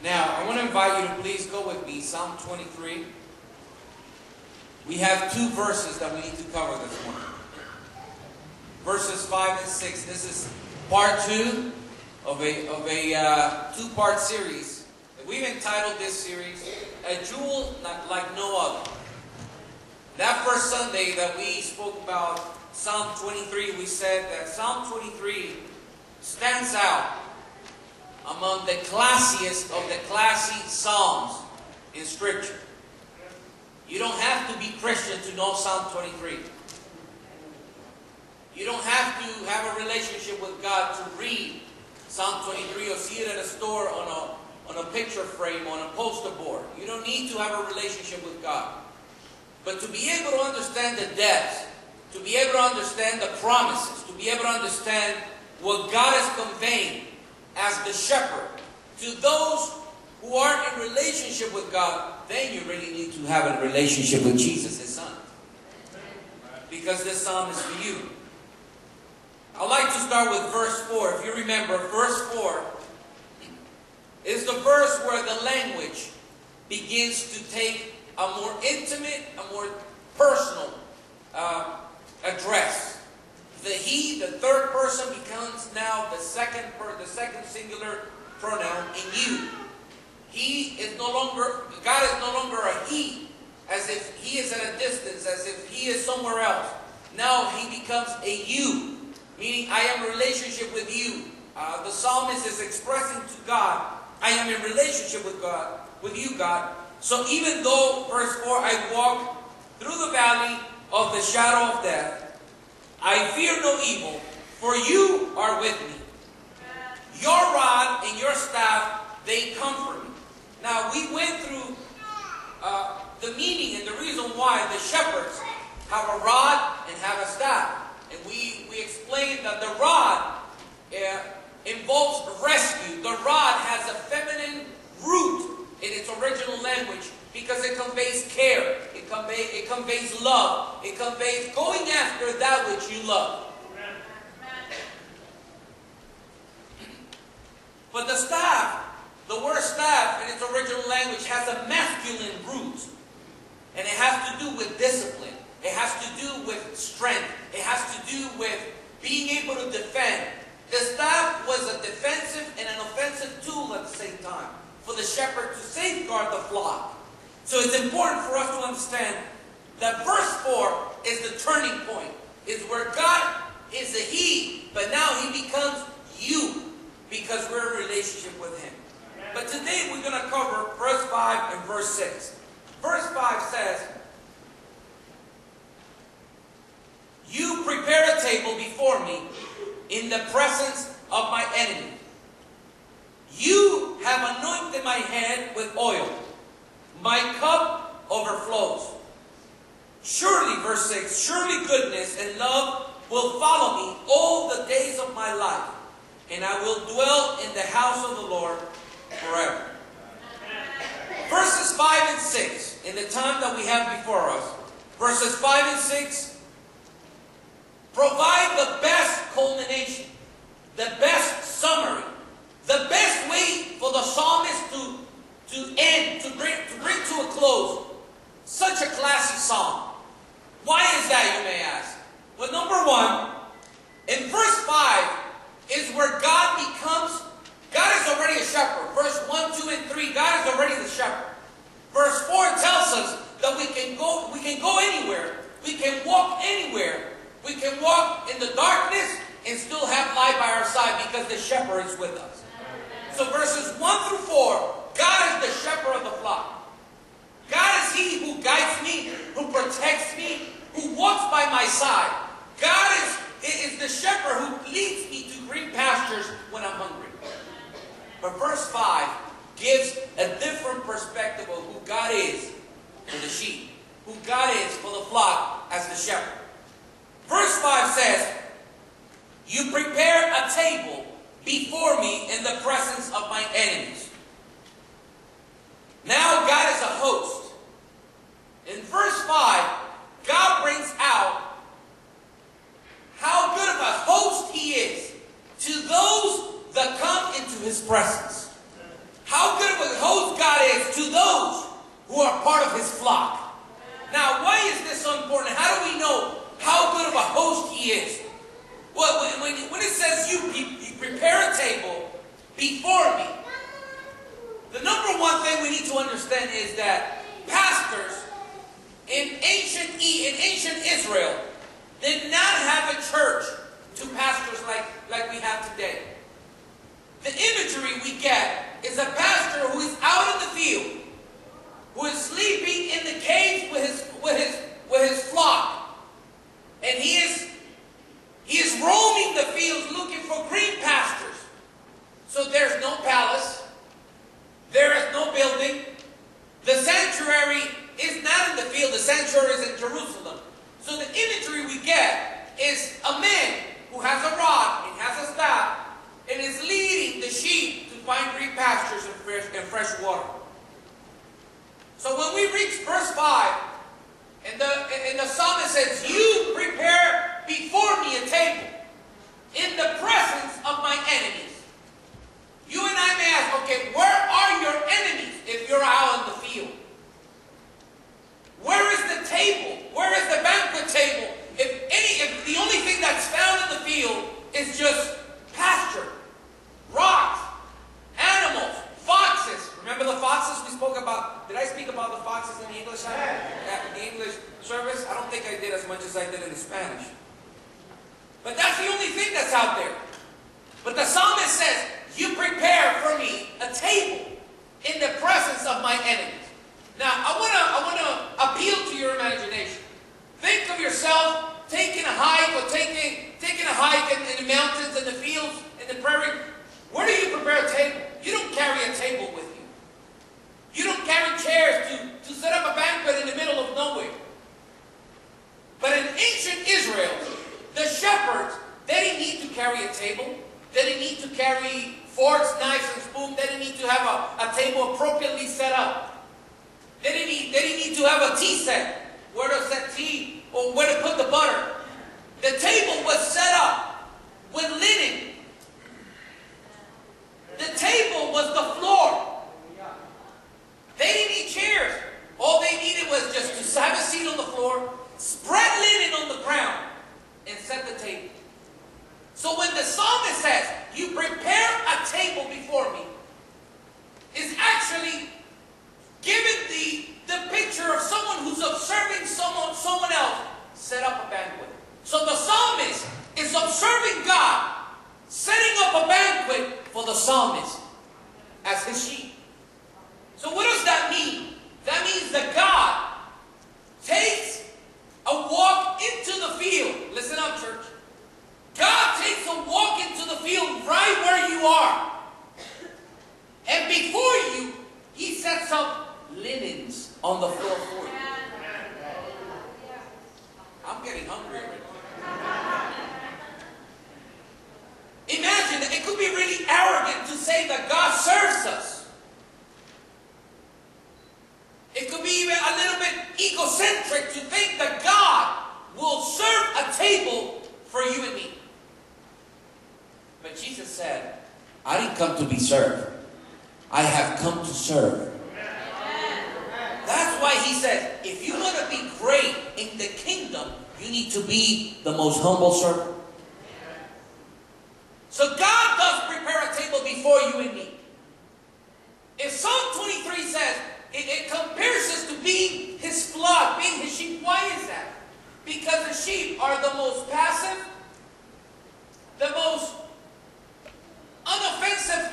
Now, I want to invite you to please go with me, Psalm 23. We have two verses that we need to cover this morning. Verses 5 and 6. This is part 2 of a two-part series. We've entitled this series, A Jewel Like No Other. That first Sunday that we spoke about Psalm 23, we said that Psalm 23 stands out among the classiest of the classy psalms in Scripture. You don't have to be Christian to know Psalm 23. You don't have to have a relationship with God to read Psalm 23 or see it in a store on a picture frame, on a poster board. You don't need to have a relationship with God. But to be able to understand the depths, to be able to understand the promises, to be able to understand what God is conveying as the shepherd to those who are in relationship with God, then you really need to have a relationship with Jesus, His Son. Because this psalm is for you. I'd like to start with verse 4. If you remember, verse 4 is the verse where the language begins to take a more intimate, a more personal address. The he, the third person, becomes now the second singular pronoun in you. He is no longer, God is no longer a he, as if he is at a distance, as if he is somewhere else. Now he becomes a you, meaning I am in relationship with you. The psalmist is expressing to God, I am in relationship with God, with you, God. So even though, verse 4, I walk through the valley of the shadow of death, I fear no evil, for you are with me. Your rod and your staff, they comfort me. Now, we went through the meaning and the reason why the shepherds have a rod and have a staff. And we explained that the rod involves rescue. The rod has a feminine root in its original language because it conveys care. It conveys love. It conveys going after that which you love. But the staff, the word staff in its original language has a masculine root. And it has to do with discipline. It has to do with strength. It has to do with being able to defend. The staff was a defensive and an offensive tool at the same time for the shepherd to safeguard the flock. So it's important for us to understand that verse 4 is the turning point. Is where God is a he, but now he becomes you because we're in a relationship with him. But today we're going to cover verse 5 and verse 6. Verse 5 says, you prepare a table before me in the presence of my enemy. You have anointed my head with oil. My cup overflows. Surely, verse 6, surely goodness and love will follow me all the days of my life, and I will dwell in the house of the Lord forever. Verses 5 and 6, in the time that we have before us, verses 5 and 6 provide the best culmination, the best summary, the best way for the psalmist to end, to bring to a close such a classy psalm. Why is that, you may ask? Well, number one, in verse 5 is where God is already a shepherd. Verse 1, 2, and 3, God is already the shepherd. Verse 4 tells us that we can go anywhere. We can walk anywhere. We can walk in the darkness and still have light by our side because the shepherd is with us. So verses 1 through 4, God is the shepherd of the flock. God is he who guides me, who protects me, who walks by my side. God is the shepherd who leads me to green pastures when I'm hungry. But verse 5 gives a different perspective of who God is for the sheep, who God is for the flock as the shepherd. Verse 5 says, you prepare a table before me in the presence of my enemies. Now God is a host. In verse 5, God brings out how good of a host he is to those that come into his presence. How good of a who are part of his flock. Now, why is this so important? How do we know how good of a host he is? Well, when it says you prepare a table before me, the number one thing we need to understand is that pastors in ancient Israel did not have a church to pastors like we have today. The imagery we get is a pastor who is out in the field, who is sleeping in the cage with his flock, and he is roaming the fields looking for green pastures. So there's no palace, there is no building. The sanctuary is not in the field, the sanctuary is in Jerusalem. So the imagery we get is a man who has a rod and has a staff and is leading the sheep to find green pastures and fresh water. So when we reach verse 5, and the psalmist says, you prepare before me a table in the presence of my enemies. You and I may ask, okay, where are your enemies if you're out in the field? Where is the table? Where is the banquet table? If the only thing that's found in the field is just pasture, rocks, animals, foxes. Remember the foxes we spoke about? Did I speak about the foxes in the English service? I don't think I did as much as I did in the Spanish. But that's the only thing that's out there. But the psalmist says, you prepare for me a table in the presence of my enemies. Now, I want to appeal to your imagination. Think of yourself taking a hike or taking a hike in the mountains, in the fields, in the prairie. Where do you prepare a table? You don't carry a table with you. You don't carry chairs to set up a banquet in the middle of nowhere. But in ancient Israel, the shepherds, they didn't need to carry a table. They didn't need to carry forks, knives, and spoons. They didn't need to have a table appropriately set up. They didn't need to have a tea set, where to set tea or where to put the butter. The table was set up with linen. The table was the floor. They didn't need chairs. All they needed was just to have a seat on the floor, spread linen on the ground, and set the table. So when the psalmist says, you prepare a table before me, is actually giving the picture of someone who's observing someone else set up a banquet. So the psalmist is observing God setting up a banquet for the psalmist as his sheep. So what does that mean? That means that God takes a walk into the field. Listen up, church. God takes a walk into the field right where you are. And before you, he sets up linens on the floor for you. I'm getting hungry already. Imagine, it could be really arrogant to say that God serves us. It could be even a little bit egocentric to think that God will serve a table for you and me. But Jesus said, I didn't come to be served. I have come to serve. That's why he said, if you want to be great in the kingdom, you need to be the most humble servant. So God does prepare a table before you and me. If Psalm 23 says, it compares us to being his flock, being his sheep. Why is that? Because the sheep are the most passive, the most unoffensive